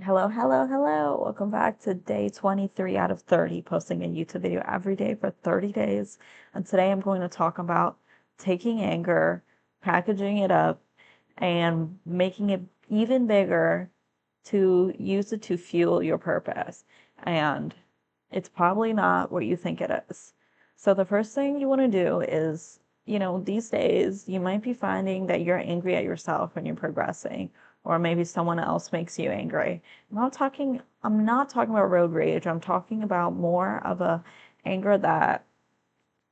Hello, hello, hello. Welcome back to day 23 out of 30, posting a YouTube video every day for 30 days. And today I'm going to talk about taking anger, packaging it up, and making it even bigger to use it to fuel your purpose. And it's probably not what you think it is. So the first thing you want to do is, these days you might be finding that you're angry at yourself when you're progressing, or maybe someone else makes you angry. I'm not talking about road rage. I'm talking about more of a anger that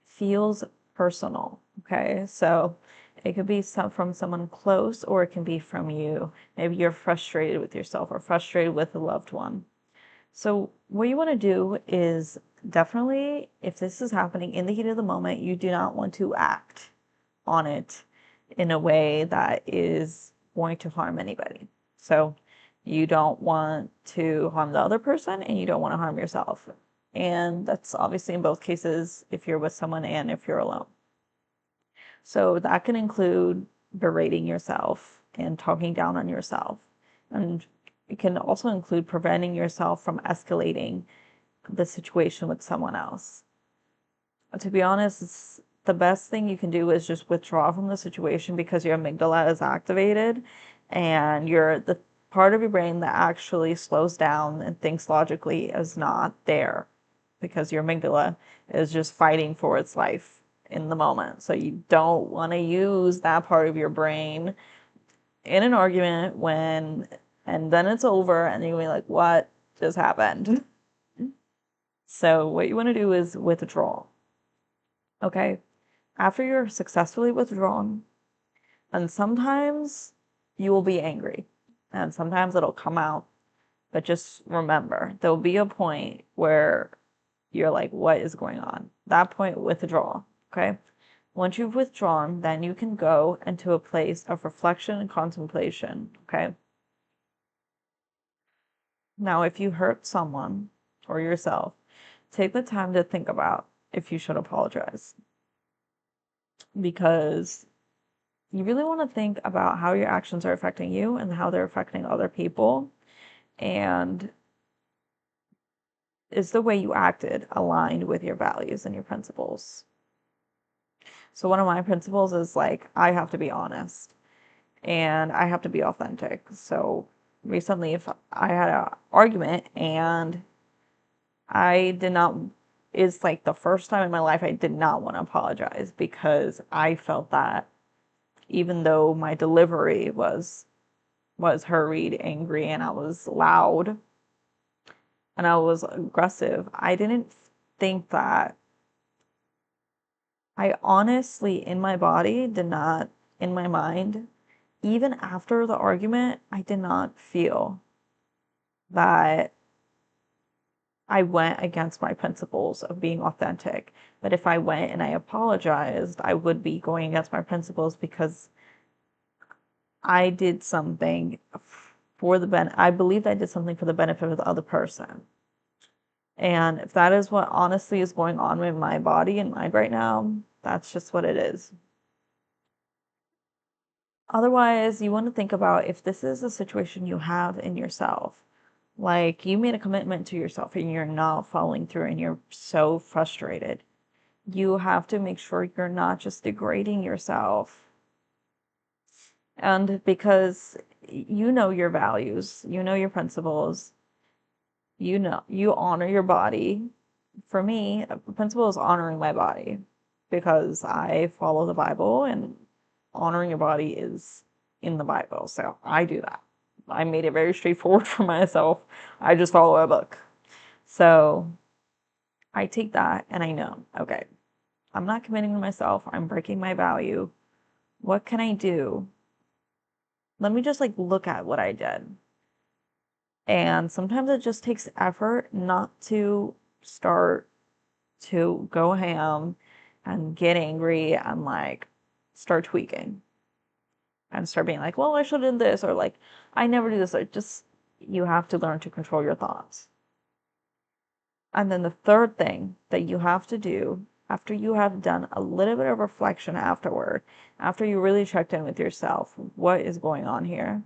feels personal. Okay. So it could be from someone close, or it can be from you. Maybe you're frustrated with yourself or frustrated with a loved one. So what you want to do is definitely, if this is happening in the heat of the moment, you do not want to act on it in a way that is going to harm anybody. So you don't want to harm the other person and you don't want to harm yourself. And that's obviously in both cases if you're with someone and if you're alone. So that can include berating yourself and talking down on yourself. And it can also include preventing yourself from escalating the situation with someone else. To be honest, the best thing you can do is just withdraw from the situation because your amygdala is activated and the part of your brain that actually slows down and thinks logically is not there because your amygdala is just fighting for its life in the moment. So you don't want to use that part of your brain in an argument and then it's over and you're like, what just happened? So what you want to do is withdraw. Okay. After you're successfully withdrawn, and sometimes you will be angry, and sometimes it'll come out. But just remember, there'll be a point where you're like, what is going on? That point, withdraw. Okay. Once you've withdrawn, then you can go into a place of reflection and contemplation. Okay. Now, if you hurt someone or yourself, take the time to think about if you should apologize because you really want to think about how your actions are affecting you and how they're affecting other people. And is the way you acted aligned with your values and your principles? So, one of my principles is like, I have to be honest and I have to be authentic. So, recently, if I had an argument and I did not, it's like the first time in my life I did not want to apologize because I felt that even though my delivery was hurried, angry, and I was loud and I was aggressive, I didn't think that I honestly, in my body, did not, in my mind, even after the argument, I did not feel that I went against my principles of being authentic. But if I went and I apologized, I would be going against my principles because I did something I believed I did something for the benefit of the other person. And if that is what honestly is going on with my body and mind right now, that's just what it is. Otherwise, you want to think about if this is a situation you have in yourself. Like you made a commitment to yourself and you're not following through and you're so frustrated. You have to make sure you're not just degrading yourself. And because you know your values, you know your principles, you honor your body. For me, a principle is honoring my body because I follow the Bible and honoring your body is in the Bible. So I do that. I made it very straightforward for myself. I just follow a book. So I take that and I know, okay, I'm not committing to myself. I'm breaking my value. What can I do? Let me just like look at what I did. And sometimes it just takes effort not to start to go ham and get angry and like start tweaking and start being like, well, I should have done this, or like, I never do this. Or just, you have to learn to control your thoughts. And then the third thing that you have to do after you have done a little bit of reflection afterward, after you really checked in with yourself, what is going on here,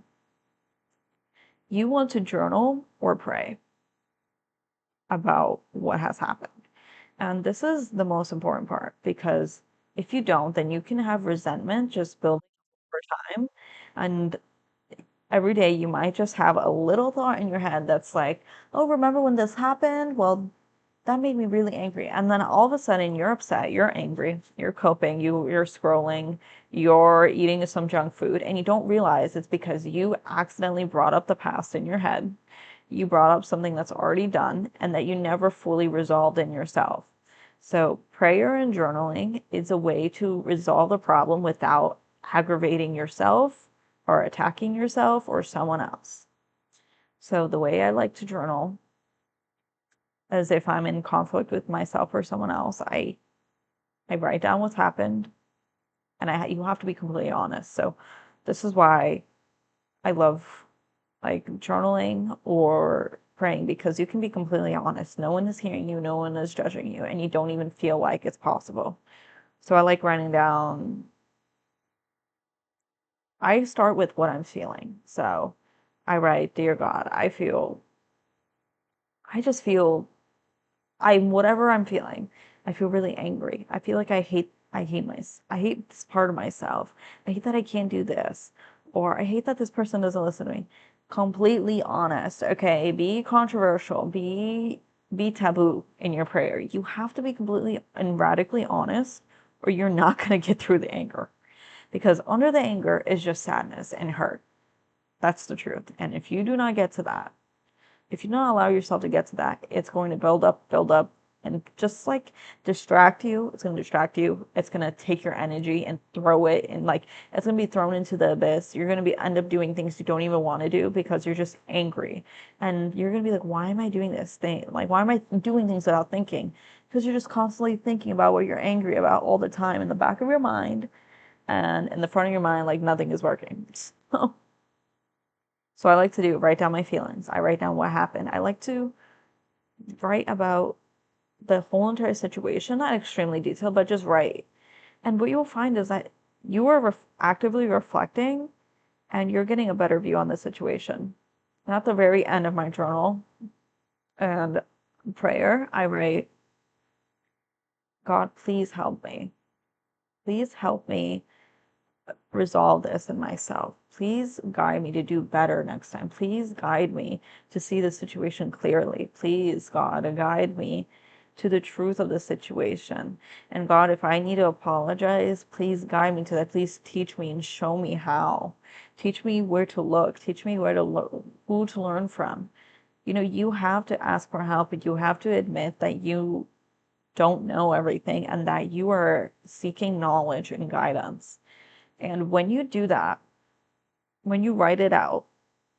you want to journal or pray about what has happened. And this is the most important part because if you don't, then you can have resentment just building over time. And every day you might just have a little thought in your head that's like, oh, remember when this happened? Well, that made me really angry. And then all of a sudden you're upset, you're angry, you're coping, you're scrolling, you're eating some junk food, and you don't realize it's because you accidentally brought up the past in your head. You brought up something that's already done and that you never fully resolved in yourself. So prayer and journaling is a way to resolve the problem without aggravating yourself or attacking yourself or someone else. So the way I like to journal, as if I'm in conflict with myself or someone else, I write down what's happened, and you have to be completely honest. So this is why I love like journaling or praying, because you can be completely honest. No one is hearing you, no one is judging you, and you don't even feel like it's possible. So I like writing down. I start with what I'm feeling. So I write, Dear God, I just feel whatever I'm feeling. I feel really angry. I feel like I hate this part of myself. I hate that I can't do this. Or I hate that this person doesn't listen to me. Completely honest, okay? Be controversial. Be taboo in your prayer. You have to be completely and radically honest, or you're not gonna get through the anger. Because under the anger is just sadness and hurt. That's the truth. And if you do not get to that, if you don't allow yourself to get to that, it's going to build up, and just like distract you. It's going to distract you. It's going to take your energy and throw it, and like it's going to be thrown into the abyss. You're going to be end up doing things you don't even want to do because you're just angry. And you're going to be like, why am I doing this thing? Like, why am I doing things without thinking? Because you're just constantly thinking about what you're angry about all the time in the back of your mind and in the front of your mind, like nothing is working. So I like to write down my feelings. I write down what happened. I like to write about the whole entire situation, not extremely detailed, but just write. And what you'll find is that you are actively reflecting and you're getting a better view on the situation. And at the very end of my journal and prayer, I write, God, please help me. Please help me resolve this in myself. Please guide me to do better next time. Please guide me to see the situation clearly. Please, God, guide me to the truth of the situation. And God, if I need to apologize, please guide me to that. Please teach me and show me how. Teach me where to look. Teach me where to look, who to learn from. You know, you have to ask for help, and you have to admit that you don't know everything and that you are seeking knowledge and guidance. And when you do that, when you write it out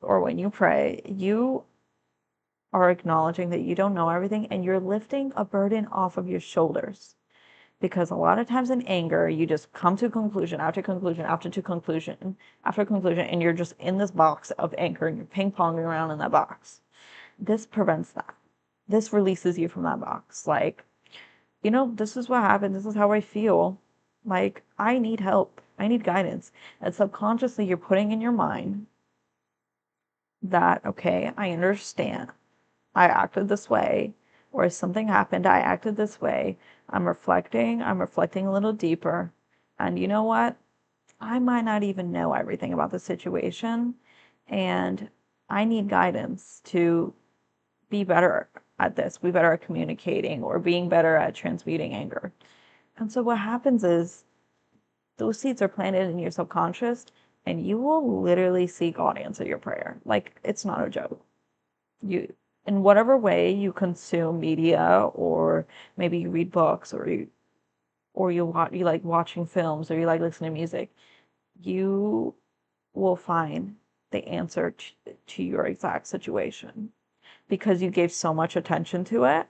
or when you pray, you are acknowledging that you don't know everything and you're lifting a burden off of your shoulders. Because a lot of times in anger, you just come to conclusion after conclusion after to conclusion after conclusion, and you're just in this box of anger and you're ping ponging around in that box. This prevents that. This releases you from that box. Like, you know, this is what happened. This is how I feel. Like, I need help. I need guidance. And subconsciously, you're putting in your mind that, okay, I understand. I acted this way, or something happened, I acted this way. I'm reflecting a little deeper. And you know what? I might not even know everything about the situation. And I need guidance to be better at this, be better at communicating, or being better at transmuting anger. And so what happens is those seeds are planted in your subconscious, and you will literally see God answer your prayer. Like, it's not a joke. You, in whatever way you consume media, or maybe you read books, or you like watching films, or you like listening to music, you will find the answer to your exact situation because you gave so much attention to it.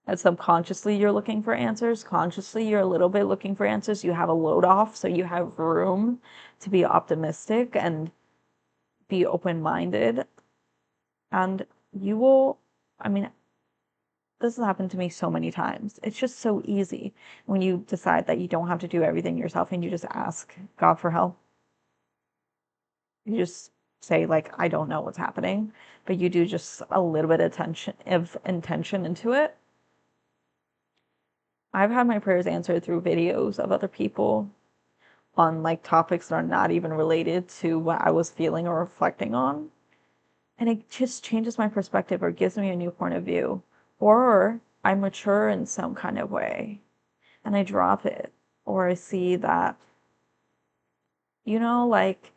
And subconsciously, you're looking for answers. Consciously, you're a little bit looking for answers. You have a load off, so you have room to be optimistic and be open minded. And you will, I mean, this has happened to me so many times. It's just so easy when you decide that you don't have to do everything yourself and you just ask God for help. You just say like, I don't know what's happening, but you do just a little bit of intention into it. I've had my prayers answered through videos of other people on like topics that are not even related to what I was feeling or reflecting on. And it just changes my perspective or gives me a new point of view. Or I mature in some kind of way and I drop it. Or I see that, like,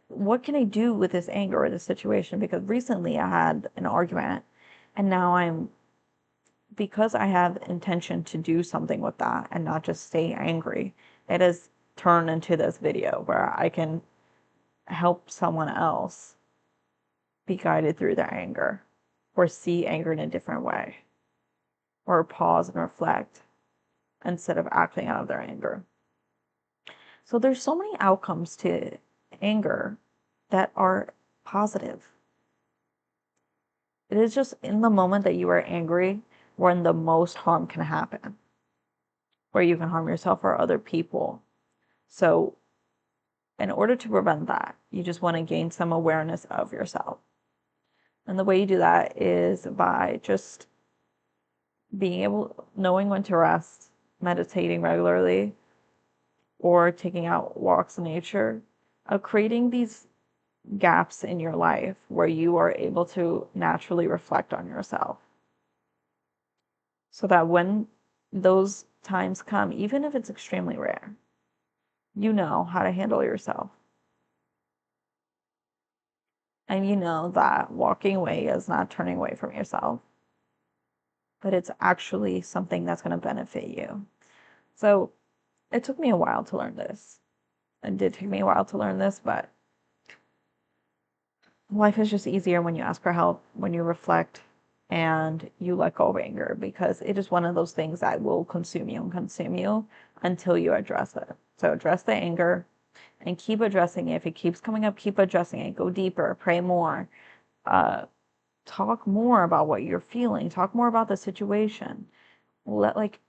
what can I do with this anger or this situation? Because recently I had an argument and now because I have intention to do something with that and not just stay angry, it has turned into this video where I can help someone else be guided through their anger or see anger in a different way or pause and reflect instead of acting out of their anger. So there's so many outcomes to anger that are positive. It is just in the moment that you are angry when the most harm can happen, where you can harm yourself or other people. So in order to prevent that, you just want to gain some awareness of yourself. And the way you do that is by just knowing when to rest, meditating regularly, or taking out walks in nature, creating these gaps in your life where you are able to naturally reflect on yourself. So that when those times come, even if it's extremely rare, you know how to handle yourself. And you know that walking away is not turning away from yourself, but it's actually something that's going to benefit you. So it took me a while to learn this. It did take me a while to learn this, but life is just easier when you ask for help, when you reflect, and you let go of anger, because it is one of those things that will consume you and consume you until you address it. So address the anger and keep addressing it. If it keeps coming up, keep addressing it. Go deeper, pray more, talk more about what you're feeling, talk more about the situation. Let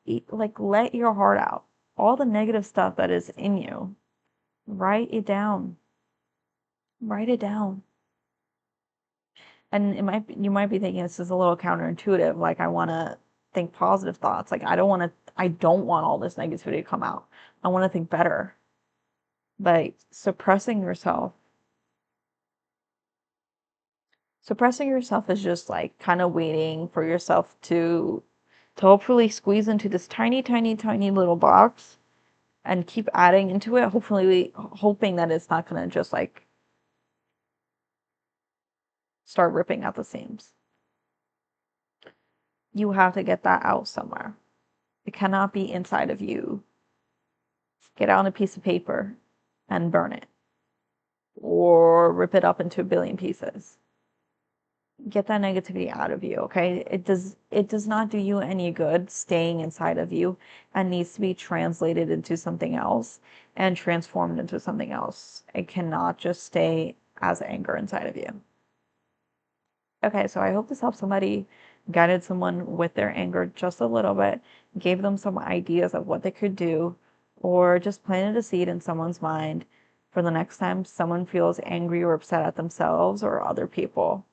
your heart out. All the negative stuff that is in you, write it down. Write it down. And you might be thinking this is a little counterintuitive. Like, I want to think positive thoughts. Like, I don't want all this negativity to come out. I want to think better. But suppressing yourself is just like kind of waiting for yourself to hopefully squeeze into this tiny, tiny, tiny little box and keep adding into it, hopefully hoping that it's not going to just like start ripping at the seams. You have to get that out somewhere. It cannot be inside of you. Get out on a piece of paper and burn it, or rip it up into a billion pieces. Get that negativity out of you, okay? It does not do you any good staying inside of you, and needs to be translated into something else and transformed into something else. It cannot just stay as anger inside of you. Okay, so I hope this helped somebody, guided someone with their anger just a little bit, gave them some ideas of what they could do, or just planted a seed in someone's mind for the next time someone feels angry or upset at themselves or other people.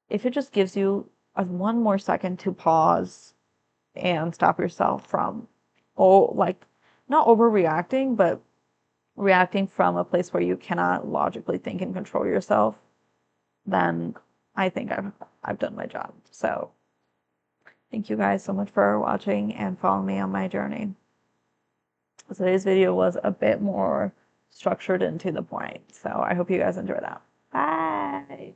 If it just gives you one more second to pause and stop yourself from, not overreacting, but reacting from a place where you cannot logically think and control yourself, then I think I've done my job. So thank you guys so much for watching and following me on my journey. So today's video was a bit more structured and to the point. So I hope you guys enjoy that. Bye.